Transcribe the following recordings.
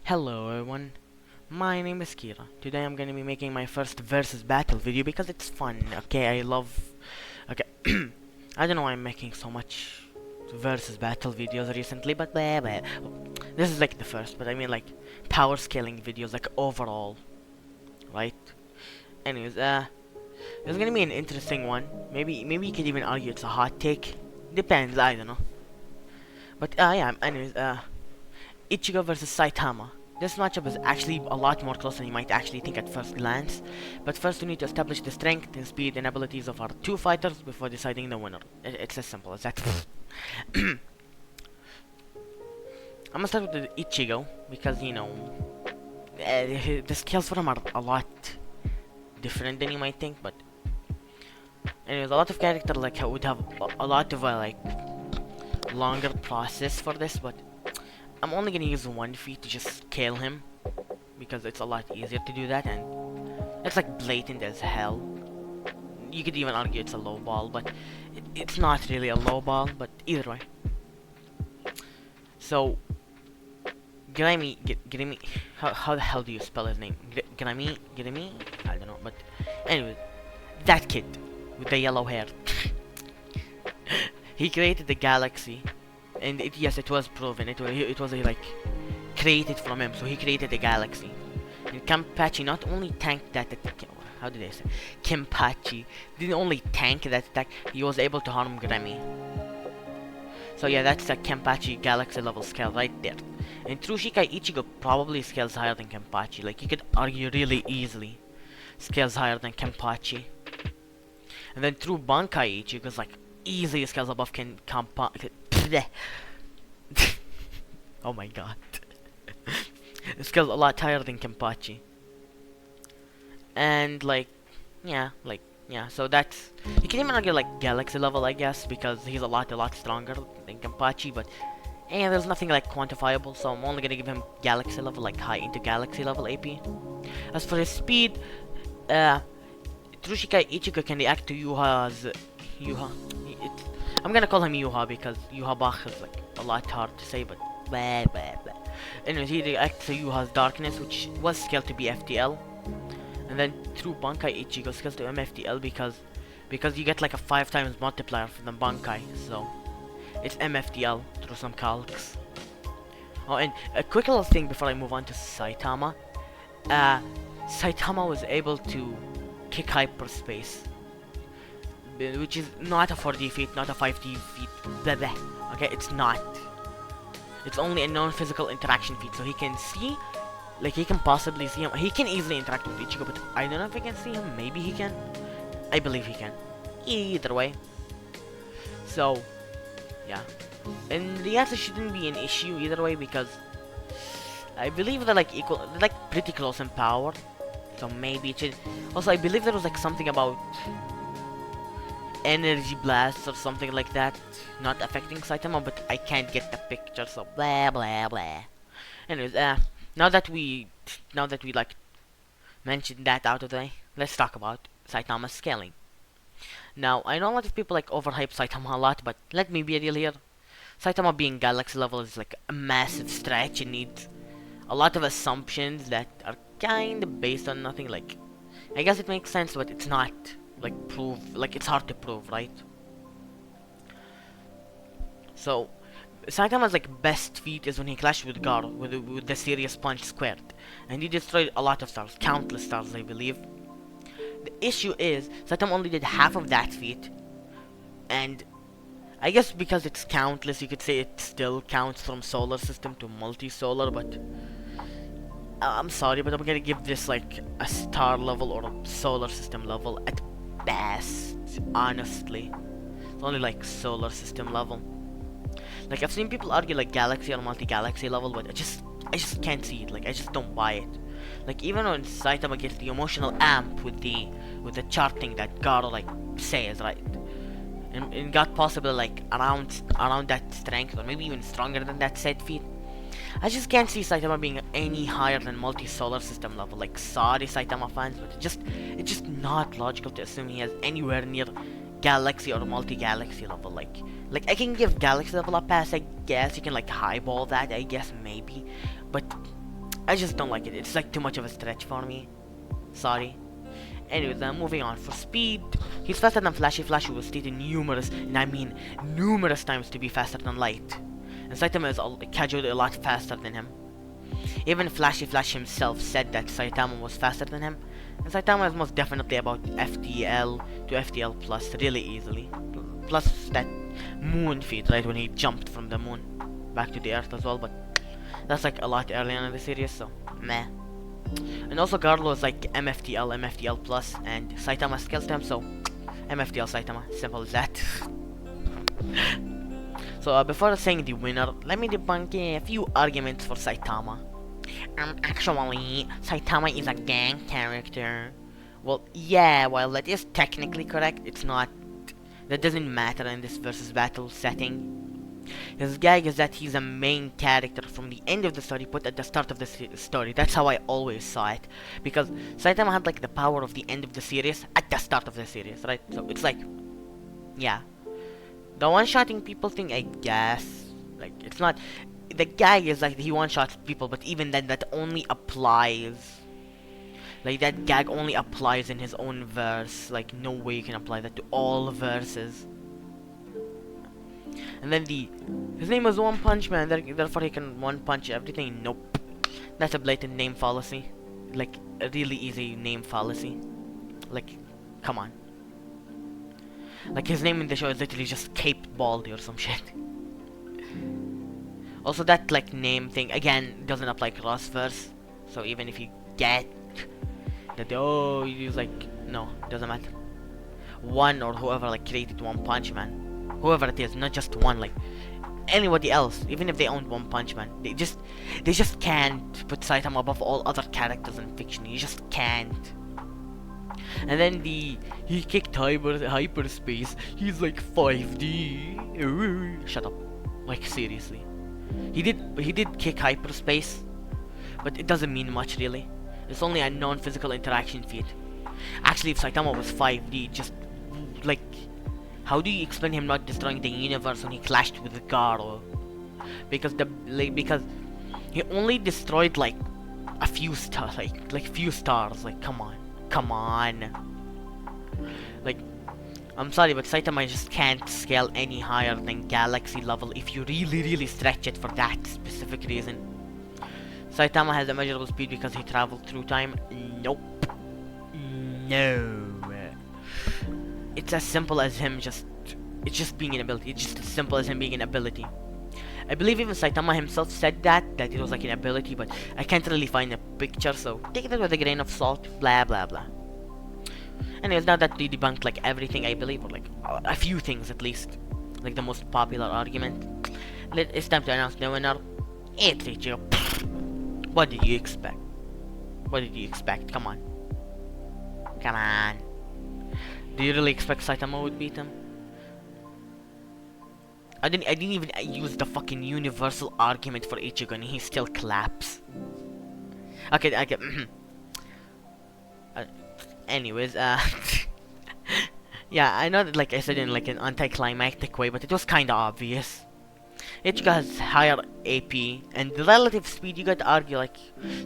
Hello everyone, my name is Kira. Today I'm gonna be making my first versus battle video because it's fun. Okay, okay, I don't know why I'm making so much versus battle videos recently, but blah, blah. This is like the first, but I mean like power scaling videos, like overall, right? Anyways, it's gonna be an interesting one. Maybe you could even argue it's a hot take. Depends, I don't know. But yeah, anyways, Ichigo versus Saitama. This matchup is actually a lot more close than you might actually think at first glance. But first we need to establish the strength and speed and abilities of our two fighters before deciding the winner. It's as simple as that. I'm gonna start with the Ichigo because, you know, the skills for him are a lot different than you might think. But anyways, a lot of characters like would have a lot of like longer process for this, but I'm only gonna use one feat to just kill him because it's a lot easier to do that, and it's like blatant as hell. You could even argue it's a low ball, but it's not really a low ball, but either way. So Grimy, how the hell do you spell his name? Grimy? I don't know, but anyway, that kid with the yellow hair. He created the galaxy. And yes, it was proven. It was like created from him. So he created a galaxy. And Kenpachi not only tanked that attack. How did I say? Kenpachi didn't only tank that attack. He was able to harm Grammy. So yeah, that's a Kenpachi galaxy level scale right there. And through Shikai, Ichigo probably scales higher than Kenpachi. Like you could argue really easily scales higher than Kenpachi. And then through Bankai, Ichigo's like easily scales above Kenpachi. Oh my god. It scales a lot higher than Kenpachi. And yeah, so that's, you can even argue like galaxy level, I guess, because he's a lot stronger than Kenpachi, but yeah, there's nothing like quantifiable, so I'm only gonna give him galaxy level, like high into galaxy level AP. As for his speed, Tsushikai Ichigo can react to Yuha. I'm gonna call him Yuha because Yuha Bach is like a lot hard to say, but blah blah blah. Anyways, he reacts to Yuha's darkness, which was scaled to be FTL, and then through Bankai Ichigo scales to MFTL because you get like a 5 times multiplier for the Bankai, so it's MFTL through some calcs. Oh, and a quick little thing before I move on to Saitama. Saitama was able to kick hyperspace, which is not a 4D feat, not a 5D feat. Blah, blah. Okay, it's not. It's only a non-physical interaction feat, so he can see, like he can possibly see him. He can easily interact with Ichigo, but I don't know if he can see him. Maybe he can. I believe he can. Either way. So, yeah. And the answer shouldn't be an issue either way because I believe they're like equal, they're like pretty close in power. So maybe it should. Also, I believe there was like something about energy blasts or something like that not affecting Saitama, but I can't get the picture, so blah blah blah. Anyways, now that we like mentioned that out of the way, let's talk about Saitama's scaling. Now, I know a lot of people like overhype Saitama a lot, but let me be real here. Saitama being galaxy level is like a massive stretch and needs a lot of assumptions that are kind of based on nothing. Like, I guess it makes sense, but it's not like it's hard to prove, right? So Saitama's like best feat is when he clashed with Gar with the Serious Punch squared, and he destroyed a lot of stars, countless stars, I believe. The issue is Saitama only did half of that feat, and I guess because it's countless, you could say it still counts from solar system to multi-solar, but I'm sorry, but I'm gonna give this like a star level or a solar system level at best, honestly. It's only like solar system level. Like, I've seen people argue like galaxy or multi-galaxy level, but I just can't see it. Like, I just don't buy it. Like, even when Saitama gets the emotional amp with the charting that Garo like says, right, and got possibly like around that strength or maybe even stronger than that said feat, I just can't see Saitama being any higher than multi-solar system level. Like, sorry Saitama fans, but it's just not logical to assume he has anywhere near galaxy or multi-galaxy level. Like I can give galaxy level a pass, I guess. You can like highball that, I guess, maybe, but I just don't like it. It's like too much of a stretch for me. Sorry. Anyways, moving on. For speed, he's faster than Flashy. Flashy was stated numerous, and I mean numerous times, to be faster than Light. And Saitama is casually a lot faster than him. Even Flashy Flash himself said that Saitama was faster than him. And Saitama is most definitely about FTL to FTL plus really easily. Plus that moon feat, right, when he jumped from the moon back to the earth as well, but that's like a lot earlier in the series, so meh. And also Garlo is like MFTL, MFTL plus, and Saitama skills them, so MFTL Saitama, simple as that. So before saying the winner, let me debunk a few arguments for Saitama. Actually, Saitama is a gang character. Well, yeah, while that is technically correct, it's not. That doesn't matter in this versus battle setting. His gag is that he's a main character from the end of the story put at the start of the story. That's how I always saw it. Because Saitama had like the power of the end of the series at the start of the series, right? So it's like, yeah. The one-shotting people thing, I guess. Like, it's not. The gag is like he one-shots people, but even then, that only applies. Like, that gag only applies in his own verse. Like, no way you can apply that to all verses. And then his name was One Punch Man, therefore he can one punch everything. Nope. That's a blatant name fallacy. Like, a really easy name fallacy. Like, come on. Like, his name in the show is literally just Cape Baldy or some shit. Also, that, like, name thing, again, doesn't apply cross-verse. So even if you get that, oh, you use, like, no, doesn't matter. One or whoever, like, created One Punch Man. Whoever it is, not just one, like, anybody else, even if they owned One Punch Man. They just can't put Saitama above all other characters in fiction. You just can't. And then he kicked hyperspace. He's like 5D. Shut up. Like, seriously. He did kick hyperspace, but it doesn't mean much really. It's only a non-physical interaction feat. Actually, if Saitama was 5D, just like, how do you explain him not destroying the universe when he clashed with Garo? Because because he only destroyed like a few stars, like few stars. Like, come on. Like, I'm sorry, but Saitama just can't scale any higher than galaxy level if you really stretch it for that specific reason. Saitama has a measurable speed because he traveled through time. Nope. No. It's as simple as him it's just being an ability. It's just as simple as him being an ability. I believe even Saitama himself said that it was like an ability, but I can't really find a picture, so take it with a grain of salt, blah blah blah. Anyways, now that we debunked like everything, I believe, or like a few things at least, like the most popular argument, it's time to announce the winner. It's ichigo. What did you expect? Come on. Do you really expect Saitama would beat him? I didn't even use the fucking universal argument for Ichigo and he still claps. Okay. Anyways, yeah, I know that, like I said, in like an anticlimactic way, but it was kinda obvious. Ichigo has higher AP, and the relative speed, you gotta argue like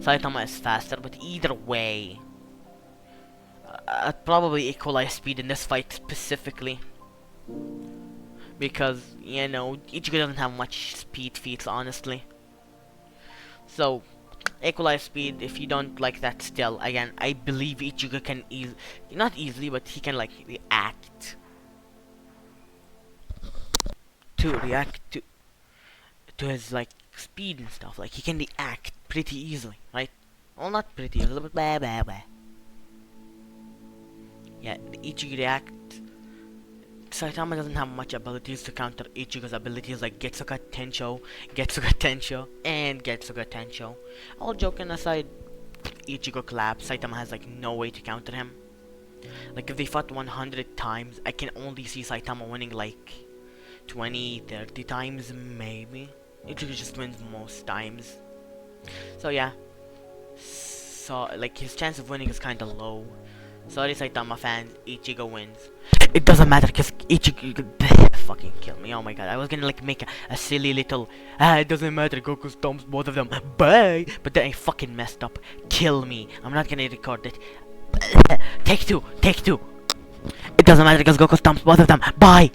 Saitama is faster, but either way, I'd probably equalize speed in this fight specifically. Because, you know, Ichigo doesn't have much speed feats, honestly. So, equalize speed, if you don't like that still, again, I believe Ichigo can not easily, but he can, like, react to his, like, speed and stuff. Like, he can react pretty easily, right? Well, not pretty easily, but blah. Yeah, Ichigo react. Saitama doesn't have much abilities to counter Ichigo's abilities like Getsuga Tensho, and Getsuga Tensho. All joking aside, Ichigo claps. Saitama has like no way to counter him. Like, if they fought 100 times, I can only see Saitama winning like 20-30 times maybe. Ichigo just wins most times. So yeah. So like, his chance of winning is kinda low. Sorry Saitama fans, Ichigo wins. It doesn't matter because Ichigo fucking kill me. Oh my god, I was gonna like make a silly little it doesn't matter, Goku stomps both of them, bye, but then I fucking messed up. Kill me. I'm not gonna record it. Take two. It doesn't matter because Goku stomps both of them, bye.